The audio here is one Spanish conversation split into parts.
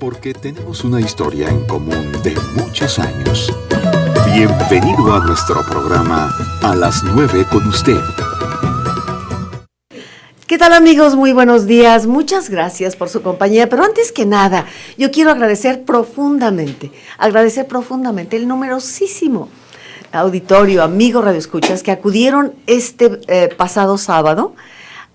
porque tenemos una historia en común de muchos años. Bienvenido a nuestro programa A las 9 con usted. ¿Qué tal, amigos? Muy buenos días. Muchas gracias por su compañía. Pero antes que nada, yo quiero agradecer profundamente el numerosísimo auditorio, amigos radioescuchas, que acudieron este pasado sábado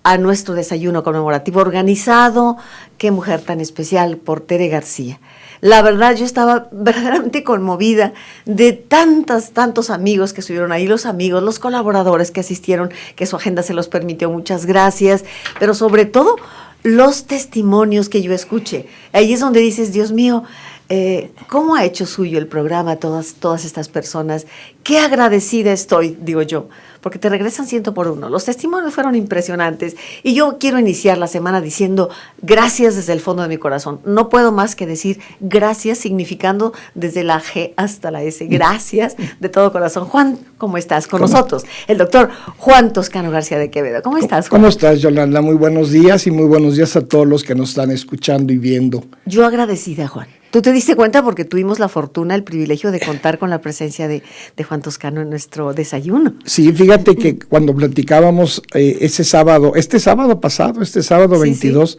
a nuestro desayuno conmemorativo organizado, qué mujer tan especial, por Tere García. La verdad, yo estaba verdaderamente conmovida de tantos amigos que estuvieron ahí, los amigos, los colaboradores que asistieron, que su agenda se los permitió, muchas gracias, pero sobre todo los testimonios que yo escuché. Ahí es donde dices, Dios mío, ¿cómo ha hecho suyo el programa todas estas personas? Qué agradecida estoy, digo yo, porque te regresan 100 por uno. Los testimonios fueron impresionantes y yo quiero iniciar la semana diciendo gracias desde el fondo de mi corazón. No puedo más que decir gracias, significando desde la G hasta la S. Gracias de todo corazón. Juan, ¿cómo estás? Con nosotros, el doctor Juan Toscano García de Quevedo. ¿Cómo estás, Juan? ¿Cómo estás, Yolanda? Muy buenos días y muy buenos días a todos los que nos están escuchando y viendo. Yo agradecida, Juan. ¿Tú te diste cuenta? Porque tuvimos la fortuna, el privilegio de contar con la presencia de Juan Toscano en nuestro desayuno. Sí, fíjate que cuando platicábamos este sábado pasado, 22, sí.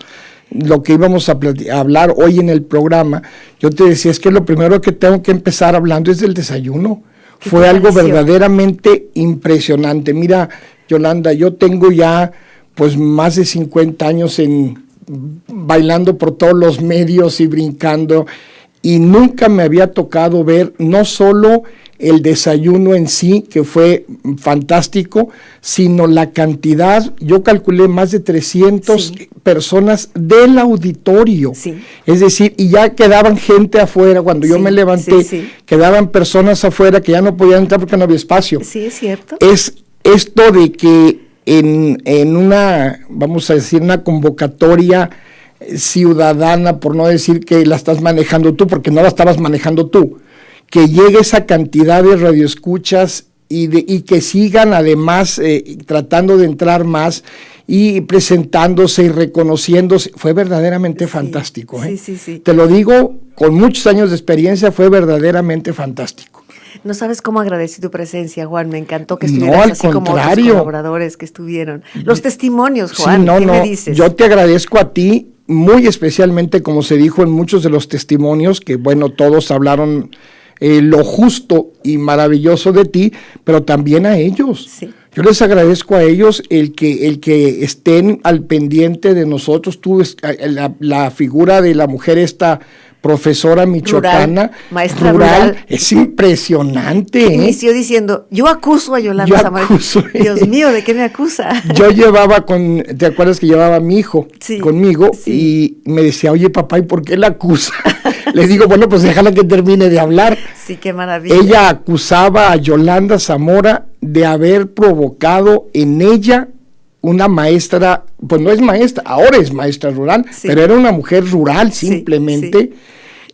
Lo que íbamos a hablar hoy en el programa, yo te decía, es que lo primero que tengo que empezar hablando es del desayuno. Fue algo verdaderamente impresionante. Mira, Yolanda, yo tengo ya pues más de 50 años bailando por todos los medios y brincando, y nunca me había tocado ver no solo el desayuno en sí, que fue fantástico, sino la cantidad, yo calculé más de 300 personas del auditorio, es decir, y ya quedaban gente afuera, cuando yo me levanté, quedaban personas afuera que ya no podían entrar porque no había espacio. Sí, es cierto. Es esto de que en una, vamos a decir, una convocatoria ciudadana, por no decir que la estás manejando tú, porque no la estabas manejando tú, que llegue esa cantidad de radioescuchas y que sigan además tratando de entrar más y presentándose y reconociéndose, fue verdaderamente fantástico. Sí. Te lo digo, con muchos años de experiencia, fue verdaderamente fantástico. No sabes cómo agradecí tu presencia, Juan. Me encantó que estuvieras así como otros colaboradores que estuvieron. Los testimonios, Juan, ¿qué me dices? Yo te agradezco a ti, muy especialmente, como se dijo en muchos de los testimonios, que bueno, todos hablaron lo justo y maravilloso de ti, pero también a ellos. Sí. Yo les agradezco a ellos el que estén al pendiente de nosotros. Tú, la figura de la mujer esta profesora michoacana, maestra rural, es impresionante. Inició diciendo, yo acuso a Yolanda Zamora. Dios mío, ¿de qué me acusa? Yo llevaba ¿te acuerdas que llevaba a mi hijo conmigo? Y me decía, oye papá, ¿y por qué la acusa? Le digo, bueno, pues déjala que termine de hablar. Sí, qué maravilla. Ella acusaba a Yolanda Zamora de haber provocado en ella una maestra, pues no es maestra, ahora es maestra rural, pero era una mujer rural simplemente,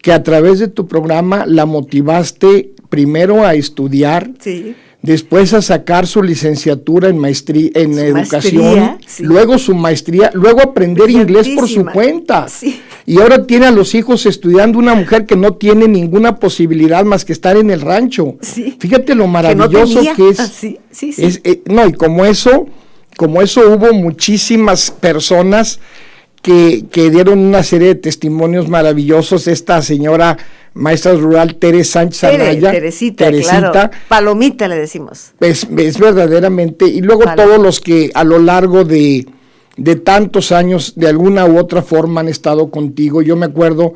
que a través de tu programa la motivaste primero a estudiar, después a sacar su licenciatura en maestría, en educación, luego su maestría, luego aprender inglés por su cuenta. Y ahora tiene a los hijos estudiando, una mujer que no tiene ninguna posibilidad más que estar en el rancho. Fíjate lo maravilloso que es. Y como eso hubo muchísimas personas que dieron una serie de testimonios maravillosos. Esta señora maestra rural Tere Sánchez Anaya, Teresita, claro. Palomita le decimos. Es verdaderamente, y luego todos los que a lo largo de tantos años de alguna u otra forma han estado contigo. Yo me acuerdo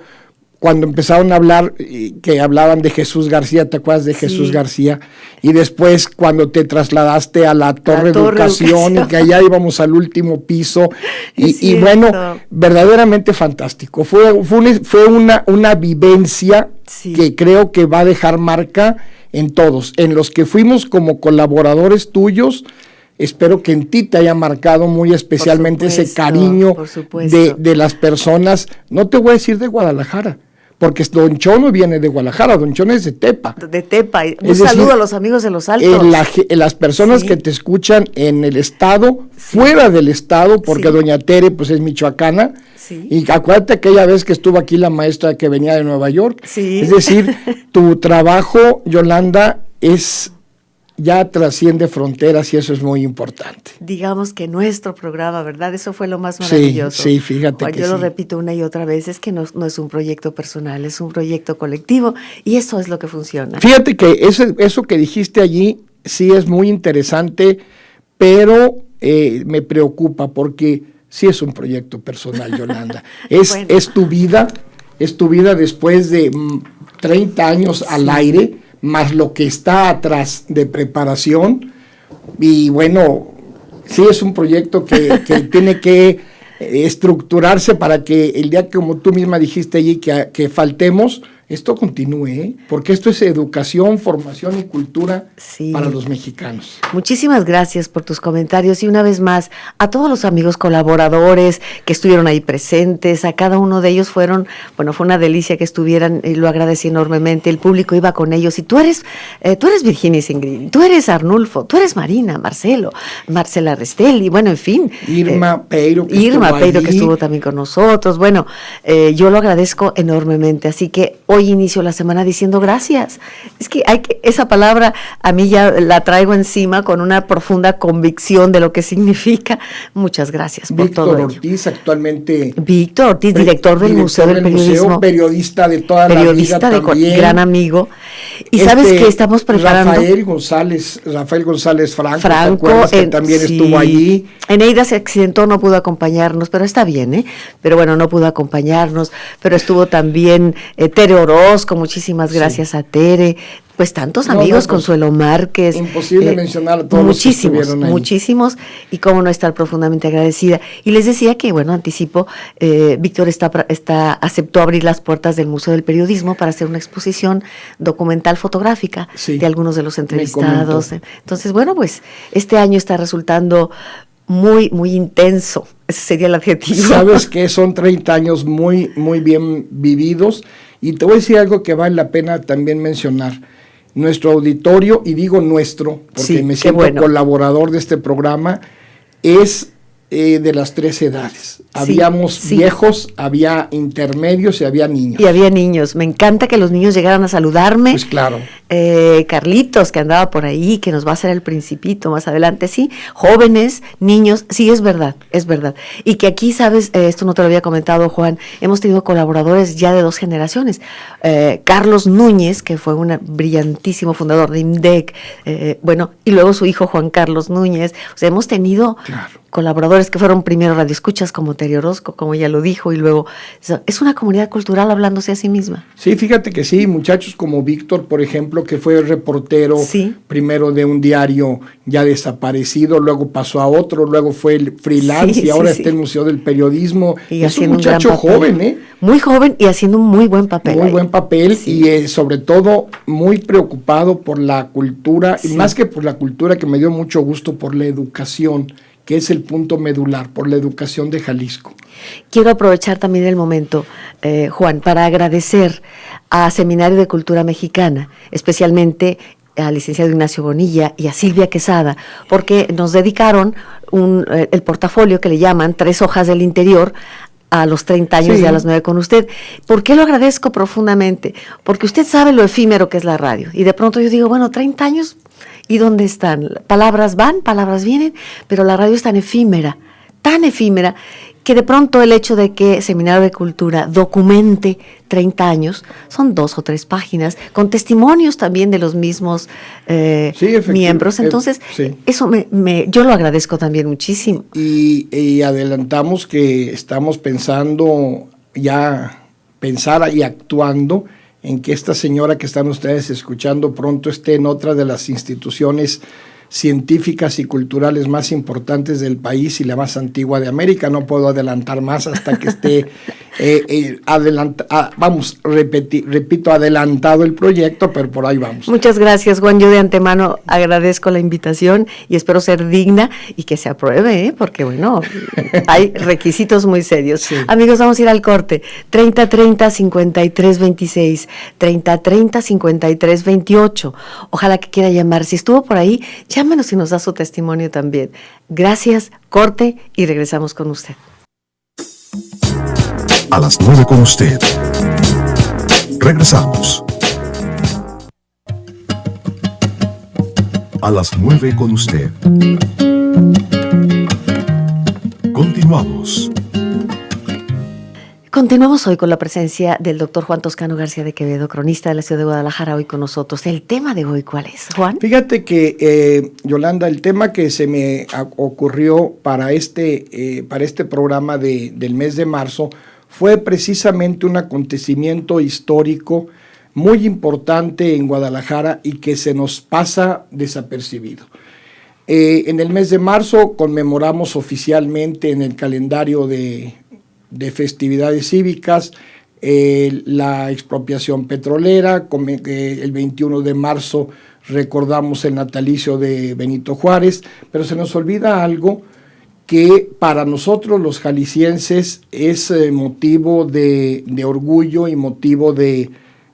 cuando empezaron a hablar, que hablaban de Jesús García, ¿te acuerdas de Jesús García? Y después cuando te trasladaste a la Torre Educación y que allá íbamos al último piso, y bueno, verdaderamente fantástico. Fue una vivencia que creo que va a dejar marca en todos, en los que fuimos como colaboradores tuyos. Espero que en ti te haya marcado muy especialmente ese cariño de las personas, no te voy a decir de Guadalajara, porque Don Chono viene de Guadalajara, Don Chono es de Tepa. De Tepa. Un Es saludo decir, a los amigos de Los Altos. Las personas Sí. que te escuchan en el estado, fuera del estado, porque Sí. doña Tere pues es michoacana, Sí. y acuérdate aquella vez que estuvo aquí la maestra que venía de Nueva York. Sí. Es decir, tu trabajo, Yolanda, ya trasciende fronteras y eso es muy importante. Digamos que nuestro programa, ¿verdad? Eso fue lo más maravilloso. Sí, fíjate Juan, que yo lo sí. repito una y otra vez, es que no es un proyecto personal, es un proyecto colectivo y eso es lo que funciona. Fíjate que eso que dijiste allí sí es muy interesante, pero me preocupa porque sí es un proyecto personal, Yolanda. Bueno. Es tu vida después de 30 años al aire, más lo que está atrás de preparación. Y bueno, sí es un proyecto que tiene que estructurarse para que el día que, como tú misma dijiste allí, que faltemos, esto continúe, ¿eh? Porque esto es educación, formación y cultura Sí. para los mexicanos. Muchísimas gracias por tus comentarios y una vez más a todos los amigos colaboradores que estuvieron ahí presentes, a cada uno de ellos fue una delicia que estuvieran y lo agradecí enormemente, el público iba con ellos y tú eres Virginia Singrin, tú eres Arnulfo, tú eres Marina, Marcelo, Marcela Restel y bueno, en fin. Irma Peiro, que que estuvo también con nosotros, bueno, yo lo agradezco enormemente, así que hoy inicio la semana diciendo gracias. Es que esa palabra a mí ya la traigo encima con una profunda convicción de lo que significa. Muchas gracias por todo ello. Víctor Ortiz, actualmente Víctor Ortiz, director del Museo del Periodismo. Periodista de toda la vida también. Gran amigo. Y sabes que estamos preparando... Rafael González Franco, ¿te Franco, acuerdas que también sí. estuvo allí? Eneida se accidentó, no pudo acompañarnos, pero está bien, ¿eh? Pero bueno, no pudo acompañarnos, pero estuvo también Tere Orozco, muchísimas gracias a Tere, pues tantos amigos, Consuelo Márquez. Imposible mencionar a todos los que estuvieron ahí. Muchísimos, y cómo no estar profundamente agradecida. Y les decía que, bueno, anticipo, Víctor aceptó abrir las puertas del Museo del Periodismo para hacer una exposición documental fotográfica de algunos de los entrevistados. Entonces, bueno, pues este año está resultando muy, muy intenso. Ese sería el adjetivo. Sabes que son 30 años muy, muy bien vividos. Y te voy a decir algo que vale la pena también mencionar. Nuestro auditorio, y digo nuestro, porque me siento colaborador de este programa, es de las 3 edades. Habíamos viejos, había intermedios y había niños. Y había niños. Me encanta que los niños llegaran a saludarme. Pues claro. Carlitos, que andaba por ahí, que nos va a hacer el Principito más adelante, sí. Jóvenes, niños, sí, es verdad, es verdad. Y que aquí, sabes, esto no te lo había comentado, Juan, hemos tenido colaboradores ya de 2 generaciones. Carlos Núñez, que fue un brillantísimo fundador de IMDEC, y luego su hijo Juan Carlos Núñez. O sea, hemos tenido colaboradores que fueron primero radioescuchas, como Tere Orozco, como ya lo dijo, y luego es una comunidad cultural hablándose a sí misma. Sí, fíjate que sí, muchachos como Víctor, por ejemplo, que fue reportero primero de un diario ya desaparecido, luego pasó a otro, luego fue freelance y ahora está en el Museo del Periodismo. Y es un muchacho joven, ¿eh? Muy joven y haciendo un muy buen papel. Muy buen papel y sobre todo muy preocupado por la cultura, y más que por la cultura, que me dio mucho gusto, por la educación, que es el punto medular, por la educación de Jalisco. Quiero aprovechar también el momento, Juan, para agradecer a Seminario de Cultura Mexicana, especialmente al licenciado Ignacio Bonilla y a Silvia Quesada, porque nos dedicaron el portafolio que le llaman 3 hojas del interior a los 30 años de A las 9 con usted. ¿Por qué lo agradezco profundamente? Porque usted sabe lo efímero que es la radio, y de pronto yo digo, bueno, 30 años, ¿y dónde están? Palabras van, palabras vienen, pero la radio es tan efímera, que de pronto el hecho de que Seminario de Cultura documente 30 años, son 2 o 3 páginas, con testimonios también de los mismos miembros. Entonces, eso yo lo agradezco también muchísimo. Y adelantamos que estamos pensando y actuando en que esta señora que están ustedes escuchando pronto esté en otra de las instituciones científicas y culturales más importantes del país y la más antigua de América. No puedo adelantar más hasta que esté repito, adelantado el proyecto, pero por ahí vamos. Muchas gracias, Juan. Yo de antemano agradezco la invitación y espero ser digna y que se apruebe, porque bueno, hay requisitos muy serios. Sí. Amigos, vamos a ir al corte. 3030-5326, 3030-5328. Ojalá que quiera llamar. Si estuvo por ahí, llámenos y nos da su testimonio también. Gracias, corte y regresamos con usted. A las 9 con usted. Regresamos. A las 9 con usted. Continuamos. Continuamos hoy con la presencia del doctor Juan Toscano García de Quevedo, cronista de la ciudad de Guadalajara, hoy con nosotros. ¿El tema de hoy cuál es, Juan? Fíjate que, Yolanda, el tema que se me ocurrió para este programa del mes de marzo fue precisamente un acontecimiento histórico muy importante en Guadalajara y que se nos pasa desapercibido. En el mes de marzo conmemoramos oficialmente en el calendario de festividades cívicas la expropiación petrolera. El 21 de marzo recordamos el natalicio de Benito Juárez, pero se nos olvida algo que para nosotros los jaliscienses es motivo de orgullo y motivo de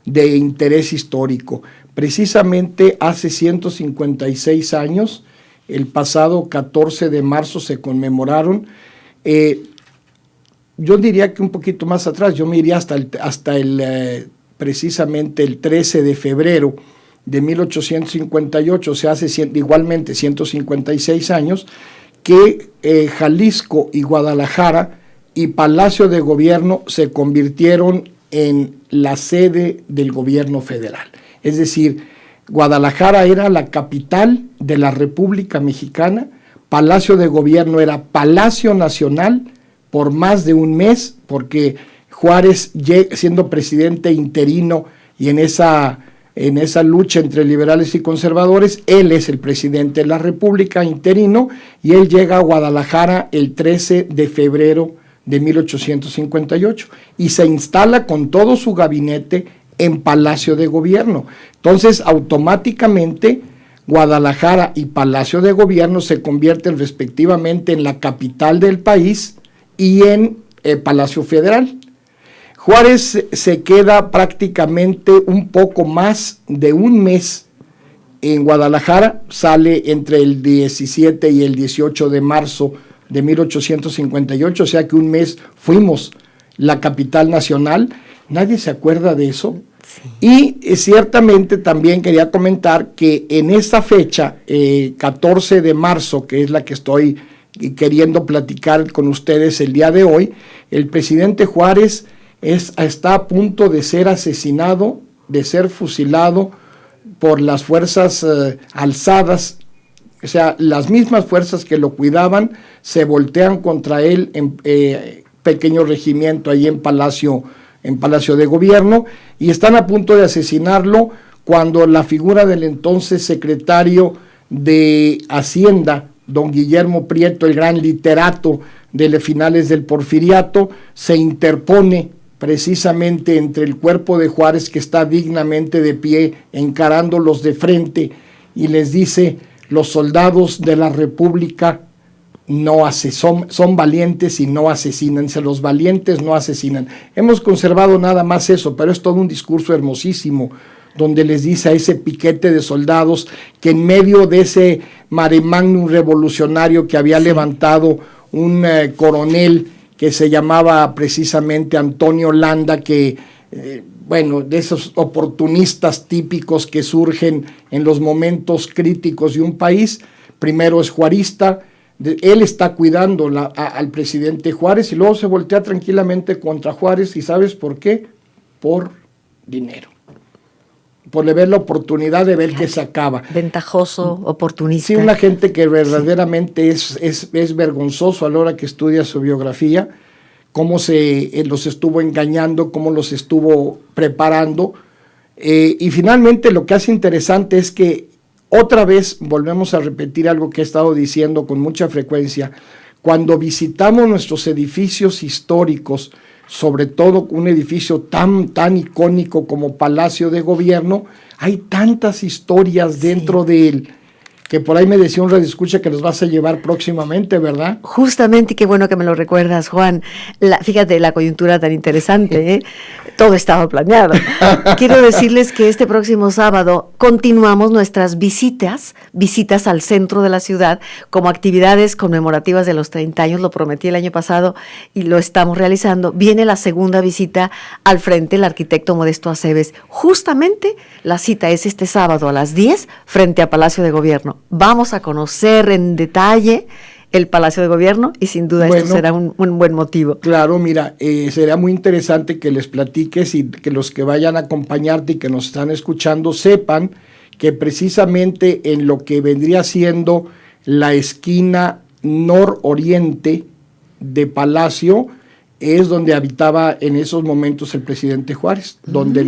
interés histórico. Precisamente hace 156 años, el pasado 14 de marzo se conmemoraron, yo diría que un poquito más atrás, yo me iría precisamente el 13 de febrero de 1858, o sea, hace igualmente 156 años, que Jalisco y Guadalajara y Palacio de Gobierno se convirtieron en la sede del gobierno federal. Es decir, Guadalajara era la capital de la República Mexicana, Palacio de Gobierno era Palacio Nacional por más de un mes, porque Juárez, siendo presidente interino y en esa lucha entre liberales y conservadores, él es el presidente de la República interino y él llega a Guadalajara el 13 de febrero de 1858 y se instala con todo su gabinete en Palacio de Gobierno. Entonces, automáticamente, Guadalajara y Palacio de Gobierno se convierten respectivamente en la capital del país y en Palacio Federal. Juárez se queda prácticamente un poco más de un mes en Guadalajara, sale entre el 17 y el 18 de marzo de 1858, o sea que un mes fuimos la capital nacional. Nadie se acuerda de eso. Sí. Y ciertamente también quería comentar que en esa fecha, 14 de marzo, que es la que estoy queriendo platicar con ustedes el día de hoy, el presidente Juárez está a punto de ser asesinado, de ser fusilado por las fuerzas alzadas. O sea, las mismas fuerzas que lo cuidaban se voltean contra él en pequeño regimiento ahí en Palacio de Gobierno y están a punto de asesinarlo cuando la figura del entonces secretario de Hacienda, don Guillermo Prieto, el gran literato de finales del Porfiriato, se interpone precisamente entre el cuerpo de Juárez, que está dignamente de pie, encarándolos de frente, y les dice: los soldados de la República son valientes y no asesinan, los valientes no asesinan. Hemos conservado nada más eso, pero es todo un discurso hermosísimo, donde les dice a ese piquete de soldados que en medio de ese mare magnum revolucionario que había levantado un coronel que se llamaba precisamente Antonio Landa, que de esos oportunistas típicos que surgen en los momentos críticos de un país, primero es juarista, él está cuidando al presidente Juárez y luego se voltea tranquilamente contra Juárez. ¿Y sabes por qué? Por dinero. Por ver la oportunidad de ver que se acaba. Ventajoso, oportunista. Sí, una gente que verdaderamente es vergonzoso a la hora que estudia su biografía, cómo los estuvo engañando, cómo los estuvo preparando. Y finalmente lo que hace interesante es que Otra vez volvemos a repetir algo que he estado diciendo con mucha frecuencia. Cuando visitamos nuestros edificios históricos, sobre todo un edificio tan icónico como Palacio de Gobierno, hay tantas historias dentro de él, que por ahí me decía un radioescucha que los vas a llevar próximamente, ¿verdad? Justamente, y qué bueno que me lo recuerdas, Juan. Fíjate la coyuntura tan interesante, ¿eh? Todo estaba planeado. Quiero decirles que este próximo sábado continuamos nuestras visitas al centro de la ciudad como actividades conmemorativas de los 30 años, lo prometí el año pasado y lo estamos realizando. Viene la segunda visita al frente, el arquitecto Modesto Aceves. Justamente la cita es este sábado a las 10 frente a Palacio de Gobierno. Vamos a conocer en detalle el Palacio de Gobierno y sin duda esto será un buen motivo. Claro, mira, será muy interesante que les platiques y que los que vayan a acompañarte y que nos están escuchando sepan que precisamente en lo que vendría siendo la esquina nororiente de Palacio es donde habitaba en esos momentos el presidente Juárez, donde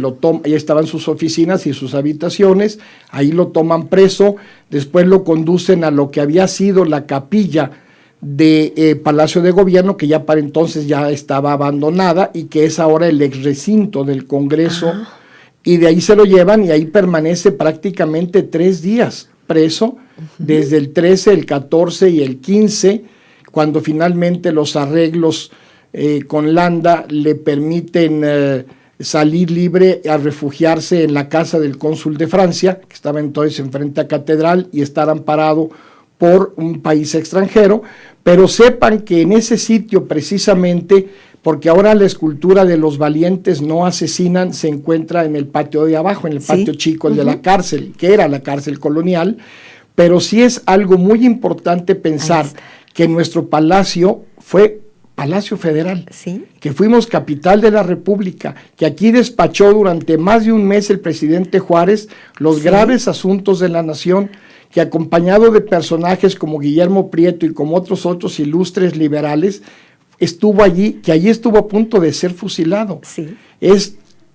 ahí estaban sus oficinas y sus habitaciones, ahí lo toman preso, después lo conducen a lo que había sido la capilla de Palacio de Gobierno, que ya para entonces ya estaba abandonada y que es ahora el ex recinto del Congreso, y de ahí se lo llevan y ahí permanece prácticamente 3 días preso, desde el 13, el 14 y el 15, cuando finalmente los arreglos con Landa le permiten salir libre a refugiarse en la casa del cónsul de Francia, que estaba entonces enfrente a Catedral, y estar amparado por un país extranjero, pero sepan que en ese sitio precisamente, porque ahora la escultura de los valientes no asesinan se encuentra en el patio de abajo, en el patio chico, el de la cárcel, que era la cárcel colonial, pero sí es algo muy importante pensar que nuestro palacio fue Palacio Federal, que fuimos capital de la República, que aquí despachó durante más de un mes el presidente Juárez los graves asuntos de la nación, que acompañado de personajes como Guillermo Prieto y como otros ilustres liberales, estuvo allí, que allí estuvo a punto de ser fusilado.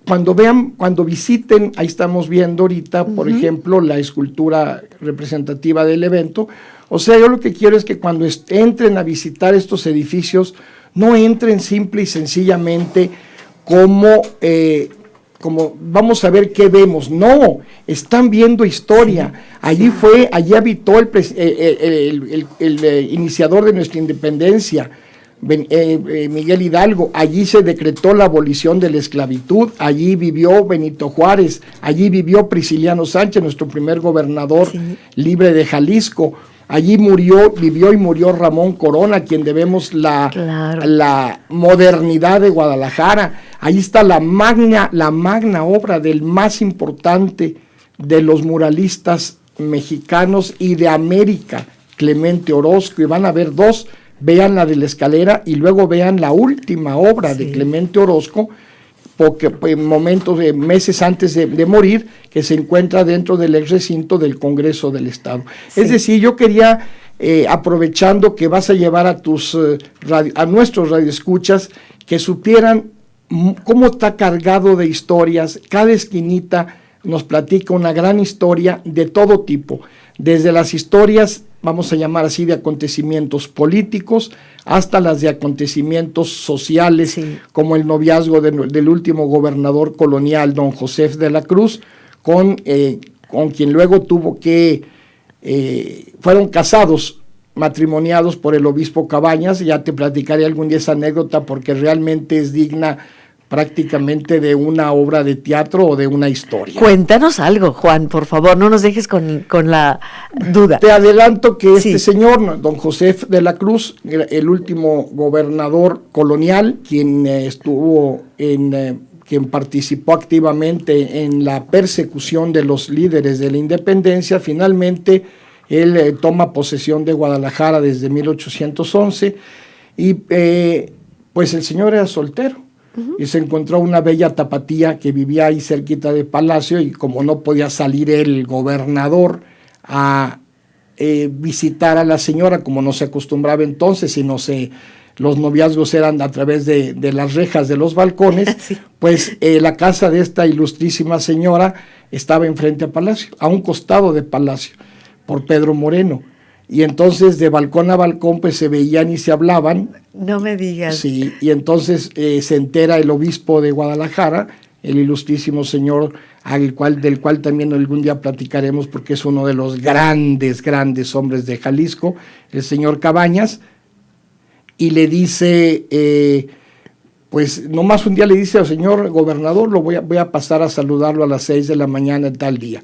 Cuando visiten, ahí estamos viendo ahorita, por ejemplo, la escultura representativa del evento. O sea, yo lo que quiero es que cuando entren a visitar estos edificios, no entren simple y sencillamente como vamos a ver qué vemos. No, están viendo historia. Allí habitó el iniciador de nuestra independencia, Miguel Hidalgo. Allí se decretó la abolición de la esclavitud, allí vivió Benito Juárez, allí vivió Prisciliano Sánchez, nuestro primer gobernador libre de Jalisco. Allí vivió y murió Ramón Corona, a quien debemos la modernidad de Guadalajara. Ahí está la magna obra del más importante de los muralistas mexicanos y de América, Clemente Orozco, y van a ver 2, vean la de la escalera y luego vean la última obra de Clemente Orozco, porque en momentos, meses antes de morir, que se encuentra dentro del ex recinto del Congreso del Estado. Es decir, yo quería, aprovechando que vas a llevar a nuestros radioescuchas, que supieran cómo está cargado de historias. Cada esquinita nos platica una gran historia de todo tipo, desde las historias, vamos a llamar así, de acontecimientos políticos, hasta las de acontecimientos sociales, como el noviazgo del último gobernador colonial, don Josef de la Cruz, con quien luego fueron casados, matrimoniados por el obispo Cabañas. Ya te platicaré algún día esa anécdota porque realmente es digna prácticamente de una obra de teatro o de una historia. Cuéntanos algo, Juan, por favor, no nos dejes con la duda. Te adelanto que este señor, don Josef de la Cruz, el último gobernador colonial, quien quien participó activamente en la persecución de los líderes de la independencia, finalmente él toma posesión de Guadalajara desde 1811 y pues el señor era soltero. Y se encontró una bella tapatía que vivía ahí cerquita de Palacio, y como no podía salir el gobernador a visitar a la señora, como no se acostumbraba entonces, sino los noviazgos eran a través de las rejas de los balcones, Sí. pues la casa de esta ilustrísima señora estaba enfrente a Palacio, a un costado de Palacio, por Pedro Moreno. Y entonces de balcón a balcón pues se veían y se hablaban. No me digas. Sí, y entonces se entera el obispo de Guadalajara, el ilustrísimo señor del cual también algún día platicaremos porque es uno de los grandes hombres de Jalisco, el señor Cabañas, y le dice, pues nomás un día le dice al señor gobernador, voy a pasar a saludarlo a las 6 de la mañana en tal día.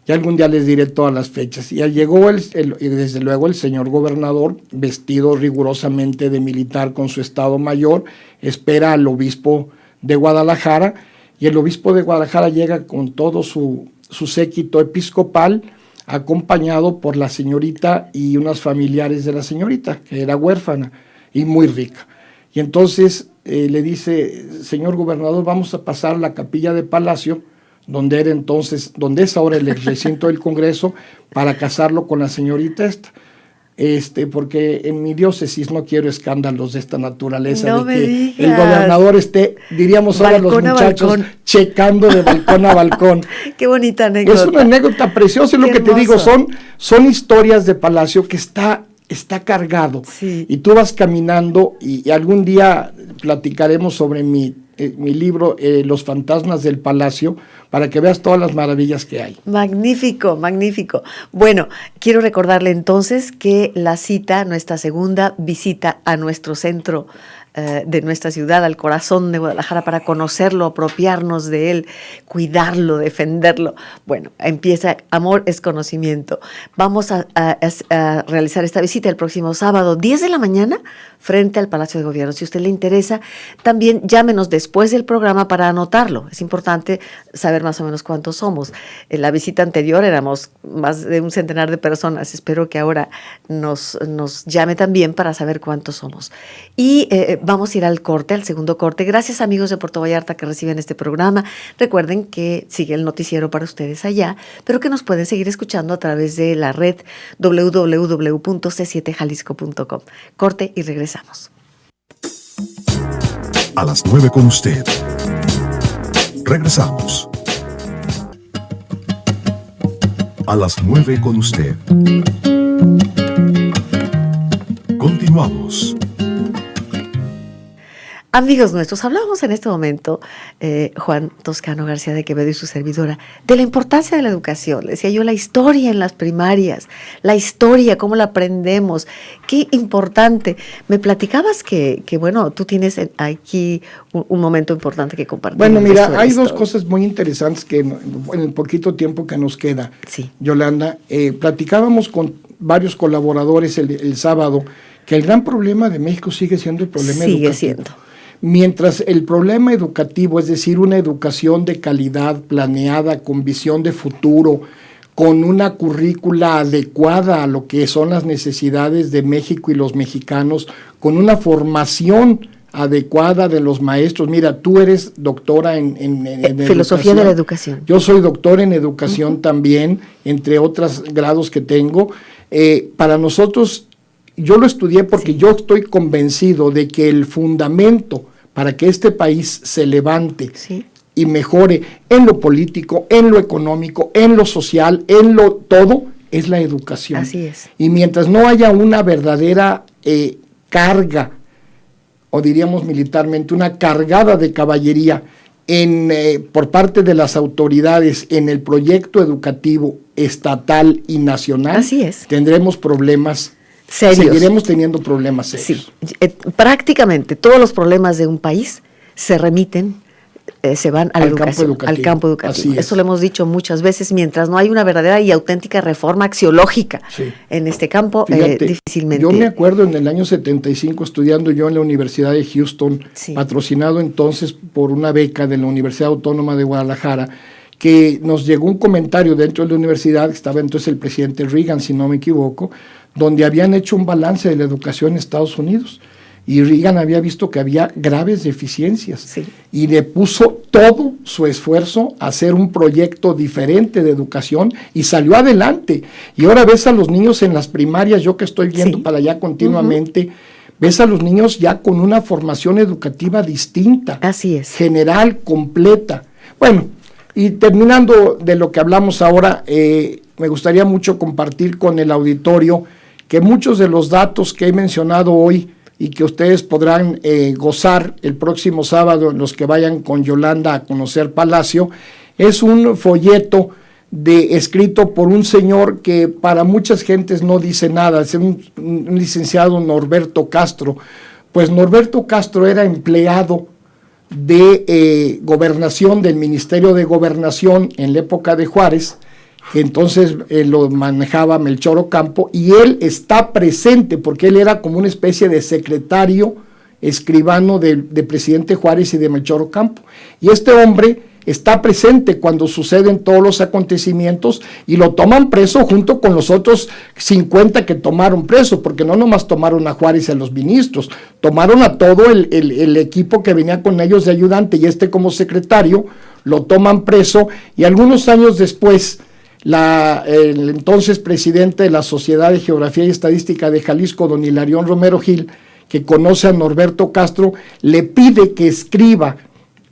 Y algún día les diré todas las fechas. Y ya llegó y desde luego el señor gobernador, vestido rigurosamente de militar con su estado mayor, espera al obispo de Guadalajara, y el obispo de Guadalajara llega con todo su séquito episcopal, acompañado por la señorita y unos familiares de la señorita, que era huérfana y muy rica. Y entonces le dice, señor gobernador, vamos a pasar a la capilla de Palacio, donde es ahora el recinto del Congreso, para casarlo con la señorita esta. Porque en mi diócesis no quiero escándalos de esta naturaleza, No de me que digas. el gobernador esté, diríamos ahora los Balcón a muchachos, balcón. checando de balcón a balcón. Qué bonita anécdota. Es una anécdota preciosa, es lo Qué que te digo, hermoso. son historias de Palacio que está cargado. Sí. Y tú vas caminando y algún día platicaremos sobre mi libro, Los fantasmas del Palacio, para que veas todas las maravillas que hay. Magnífico, magnífico. Bueno, quiero recordarle entonces que la cita, nuestra segunda visita a nuestro centro de nuestra ciudad, al corazón de Guadalajara, para conocerlo, apropiarnos de él, cuidarlo, defenderlo. Bueno, empieza Amor es Conocimiento. Vamos a realizar esta visita el próximo sábado, 10 de la mañana, frente al Palacio de Gobierno. Si a usted le interesa, también llámenos después del programa para anotarlo. Es importante saber más o menos cuántos somos. En la visita anterior éramos más de un centenar de personas. Espero que ahora nos llame también para saber cuántos somos. Y vamos a ir al corte, al segundo corte. Gracias, amigos de Puerto Vallarta que reciben este programa. Recuerden que sigue el noticiero para ustedes allá, pero que nos pueden seguir escuchando a través de la red www.c7jalisco.com. Corte y regresamos. A las 9 con usted. Regresamos. A las 9 con usted. Continuamos. Amigos nuestros, hablábamos en este momento, Juan Toscano García de Quevedo y su servidora, de la importancia de la educación. Le decía yo, la historia en las primarias, la historia, cómo la aprendemos, qué importante. Me platicabas que bueno, tú tienes aquí un momento importante que compartir. Bueno, mira, hay dos cosas muy interesantes que en el poquito tiempo que nos queda, sí. Yolanda, platicábamos con varios colaboradores el sábado que el gran problema de México sigue siendo el problema educativo. Sigue siendo. Mientras el problema educativo, es decir, una educación de calidad, planeada, con visión de futuro, con una currícula adecuada a lo que son las necesidades de México y los mexicanos, con una formación adecuada de los maestros. Mira, tú eres doctora en filosofía de la educación. Yo soy doctor en educación también, entre otros grados que tengo. Para nosotros, yo lo estudié porque yo estoy convencido de que el fundamento para que este país se levante y mejore en lo político, en lo económico, en lo social, en lo todo, es la educación. Así es. Y mientras no haya una verdadera carga, o diríamos militarmente, una cargada de caballería por parte de las autoridades en el proyecto educativo estatal y nacional, así es, tendremos problemas serios. Seguiremos teniendo problemas serios. Sí, prácticamente todos los problemas de un país se remiten, se van a la educación, al campo educativo. Eso lo hemos dicho muchas veces, mientras no hay una verdadera y auténtica reforma axiológica en este campo, fíjate, difícilmente. Yo me acuerdo en el año 75, estudiando yo en la Universidad de Houston, patrocinado entonces por una beca de la Universidad Autónoma de Guadalajara, que nos llegó un comentario dentro de la universidad, estaba entonces el presidente Reagan, si no me equivoco, donde habían hecho un balance de la educación en Estados Unidos, y Reagan había visto que había graves deficiencias, y le puso todo su esfuerzo a hacer un proyecto diferente de educación, y salió adelante. Y ahora ves a los niños en las primarias, yo que estoy viendo para allá continuamente, ves a los niños ya con una formación educativa distinta. Así es. General, completa. Bueno, y terminando de lo que hablamos ahora, me gustaría mucho compartir con el auditorio que muchos de los datos que he mencionado hoy y que ustedes podrán gozar el próximo sábado en los que vayan con Yolanda a conocer Palacio, es un folleto escrito por un señor que para muchas gentes no dice nada, es un licenciado Norberto Castro. Pues Norberto Castro era empleado de gobernación, del Ministerio de Gobernación en la época de Juárez, que entonces lo manejaba Melchor Ocampo, y él está presente porque él era como una especie de secretario escribano de presidente Juárez y de Melchor Ocampo. Y este hombre está presente cuando suceden todos los acontecimientos y lo toman preso junto con los otros 50 que tomaron preso, porque no nomás tomaron a Juárez y a los ministros, tomaron a todo el equipo que venía con ellos de ayudante, y como secretario lo toman preso, y algunos años después el entonces presidente de la Sociedad de Geografía y Estadística de Jalisco, don Hilarión Romero Gil, que conoce a Norberto Castro, le pide que escriba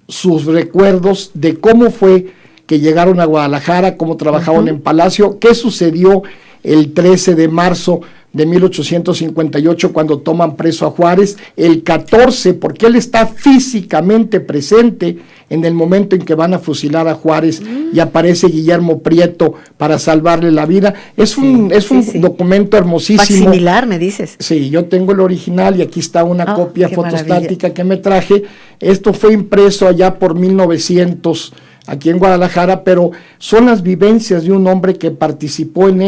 sus recuerdos de cómo fue que llegaron a Guadalajara, cómo trabajaron en Palacio, qué sucedió el 13 de marzo de 1858 cuando toman preso a Juárez, el 14, porque él está físicamente presente en el momento en que van a fusilar a Juárez y aparece Guillermo Prieto para salvarle la vida. Es un documento hermosísimo. Facsimilar, me dices. Sí, yo tengo el original y aquí está una copia fotostática que me traje. Esto fue impreso allá por 1900 aquí en Guadalajara, pero son las vivencias de un hombre que participó en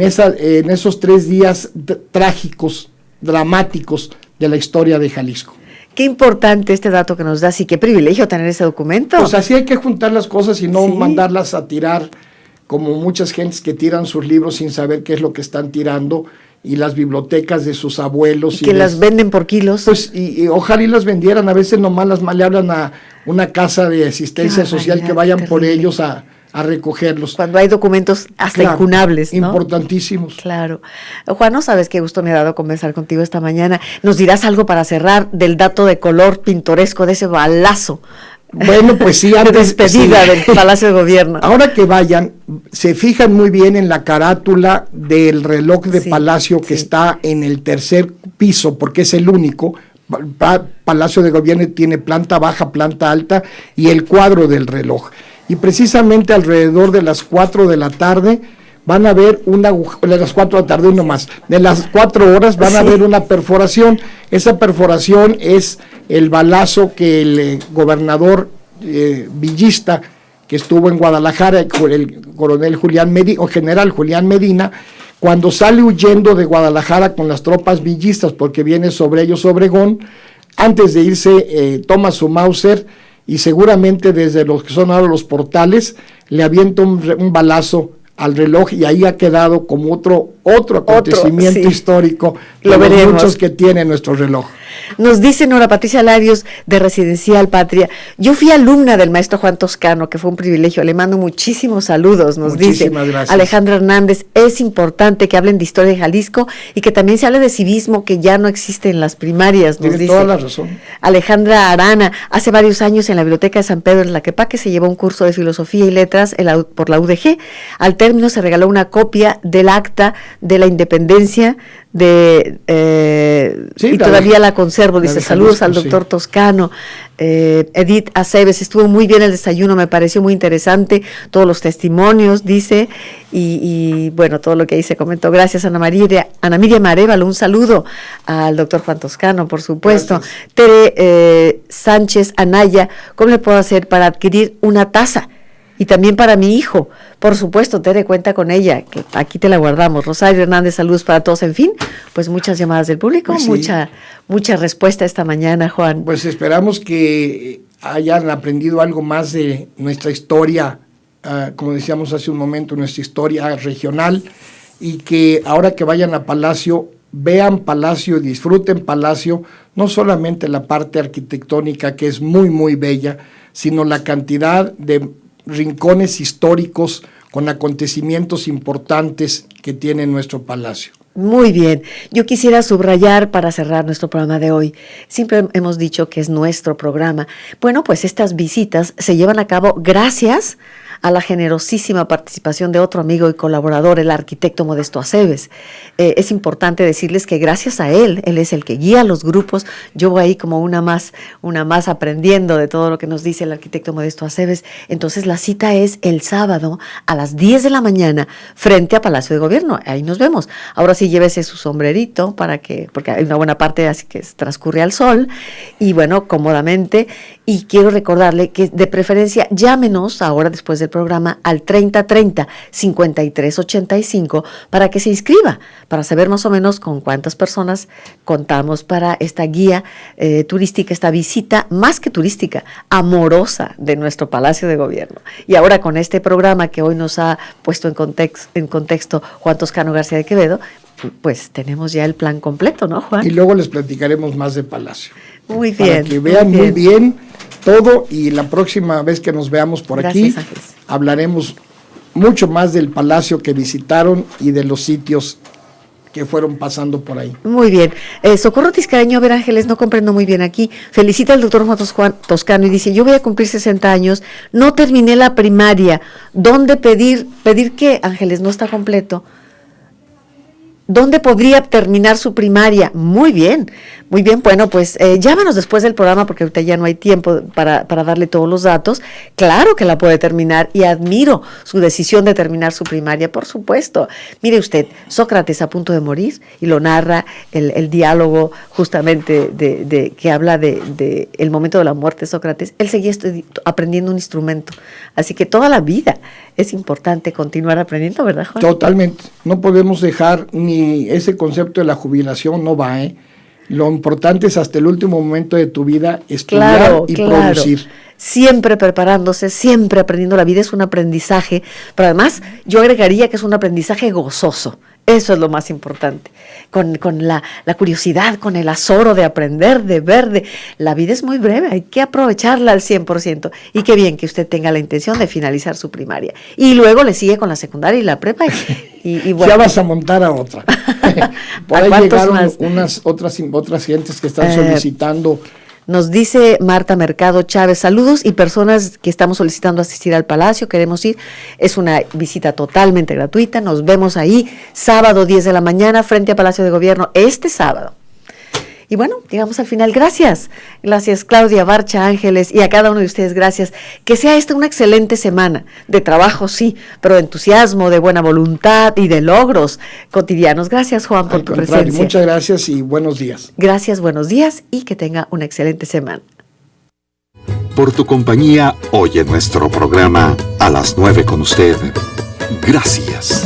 esos 3 días trágicos, dramáticos de la historia de Jalisco. Qué importante este dato que nos das y qué privilegio tener ese documento. Pues así hay que juntar las cosas y no mandarlas a tirar, como muchas gentes que tiran sus libros sin saber qué es lo que están tirando, y las bibliotecas de sus abuelos. Y que las venden por kilos. Pues y ojalá y las vendieran, a veces nomás le hablan a una casa de asistencia social que vayan por ellos a recogerlos. Cuando hay documentos hasta incunables, ¿no? Importantísimos. Claro. Juan, no sabes qué gusto me ha dado conversar contigo esta mañana. ¿Nos dirás algo para cerrar del dato de color pintoresco de ese balazo? Bueno, pues sí, antes, de despedida del Palacio de Gobierno. Ahora que vayan, se fijan muy bien en la carátula del reloj de Palacio que está en el 3er piso, porque es el único. Palacio de Gobierno tiene planta baja, planta alta y el cuadro del reloj. Y precisamente alrededor de las 4 de la tarde van a ver de las 4 de la tarde, uno más, de las 4 horas van a ver una perforación. Esa perforación es el balazo que el gobernador villista que estuvo en Guadalajara, el general Julián Medina, cuando sale huyendo de Guadalajara con las tropas villistas, porque viene sobre ellos Obregón, antes de irse toma su Mauser y seguramente desde los que son ahora los portales le avienta un balazo al reloj, y ahí ha quedado como otro acontecimiento histórico de los muchos que tiene nuestro reloj. Nos dice Nora Patricia Larios, de Residencial Patria: yo fui alumna del maestro Juan Toscano, que fue un privilegio, le mando muchísimos saludos. Muchísimas gracias. Alejandra Hernández: es importante que hablen de historia de Jalisco y que también se hable de civismo, que ya no existe en las primarias, nos dice. Tiene toda la razón. Alejandra Arana: hace varios años en la Biblioteca de San Pedro en Tlaquepaque se llevó un curso de filosofía y letras por la UDG. Al término se regaló una copia del acta de la independencia y todavía la conservo, dice. Saludos al doctor Toscano. Edith Aceves: estuvo muy bien el desayuno, me pareció muy interesante, todos los testimonios, dice, y bueno, todo lo que ahí se comentó. Gracias, Ana Miriam Arevalo, un saludo al doctor Juan Toscano, por supuesto. Gracias. Tere Sánchez Anaya: ¿cómo le puedo hacer para adquirir una taza? Y también para mi hijo, por supuesto, Tere, cuenta con ella, que aquí te la guardamos. Rosario Hernández: saludos para todos. En fin, pues muchas llamadas del público, pues sí, mucha respuesta esta mañana, Juan. Pues esperamos que hayan aprendido algo más de nuestra historia, como decíamos hace un momento, nuestra historia regional, y que ahora que vayan a Palacio, vean Palacio, disfruten Palacio, no solamente la parte arquitectónica, que es muy, muy bella, sino la cantidad de rincones históricos con acontecimientos importantes que tiene nuestro palacio. Muy bien. Yo quisiera subrayar para cerrar nuestro programa de hoy. Siempre hemos dicho que es nuestro programa. Bueno, pues estas visitas se llevan a cabo gracias a la generosísima participación de otro amigo y colaborador, el arquitecto Modesto Aceves. Es importante decirles que gracias a él es el que guía los grupos. Yo voy ahí como una más aprendiendo de todo lo que nos dice el arquitecto Modesto Aceves. Entonces la cita es el sábado a las 10 de la mañana frente a Palacio de Gobierno. Ahí nos vemos. Ahora sí llévese su sombrerito porque hay una buena parte así que transcurre al sol y bueno, cómodamente. Y quiero recordarle que de preferencia llámenos ahora después del programa al 3030-5385 para que se inscriba, para saber más o menos con cuántas personas contamos para esta guía turística, esta visita más que turística, amorosa de nuestro Palacio de Gobierno. Y ahora con este programa que hoy nos ha puesto en contexto Juan Toscano García de Quevedo, pues tenemos ya el plan completo, ¿no, Juan? Y luego les platicaremos más de Palacio. Muy bien. Para que vean muy bien todo, y la próxima vez que nos veamos por aquí, hablaremos mucho más del palacio que visitaron y de los sitios que fueron pasando por ahí. Muy bien. Socorro Tiscareño, a ver, Ángeles, no comprendo muy bien aquí. Felicita al doctor Juan Toscano y dice, yo voy a cumplir 60 años, no terminé la primaria. ¿Dónde pedir? ¿Pedir qué, Ángeles? No está completo. ¿Dónde podría terminar su primaria? Muy bien. Bueno, pues llámanos después del programa porque ahorita ya no hay tiempo para darle todos los datos. Claro que la puede terminar y admiro su decisión de terminar su primaria, por supuesto. Mire usted, Sócrates a punto de morir y lo narra el diálogo justamente de que habla de el momento de la muerte de Sócrates. Él seguía aprendiendo un instrumento. Así que toda la vida es importante continuar aprendiendo, ¿verdad, Juan? Totalmente. No podemos dejar ni ese concepto de la jubilación, no va, Lo importante es hasta el último momento de tu vida estudiar y producir. Siempre preparándose, siempre aprendiendo. La vida es un aprendizaje, pero además yo agregaría que es un aprendizaje gozoso. Eso es lo más importante. Con la curiosidad, con el azoro de aprender, de ver. La vida es muy breve, hay que aprovecharla al 100%. Y qué bien que usted tenga la intención de finalizar su primaria. Y luego le sigue con la secundaria y la prepa. Y bueno. Ya vas a montar a otra. Por ahí llegaron otras gentes que están solicitando. Nos dice Marta Mercado Chávez, saludos y personas que estamos solicitando asistir al Palacio, queremos ir, es una visita totalmente gratuita, nos vemos ahí sábado 10 de la mañana frente a Palacio de Gobierno, este sábado. Y bueno, llegamos al final. Gracias Claudia, Barcha, Ángeles y a cada uno de ustedes, gracias. Que sea esta una excelente semana de trabajo, sí, pero de entusiasmo, de buena voluntad y de logros cotidianos. Gracias, Juan, por tu presencia. Muchas gracias y buenos días. Gracias, buenos días y que tenga una excelente semana. Por tu compañía hoy en nuestro programa A las 9 con usted. Gracias.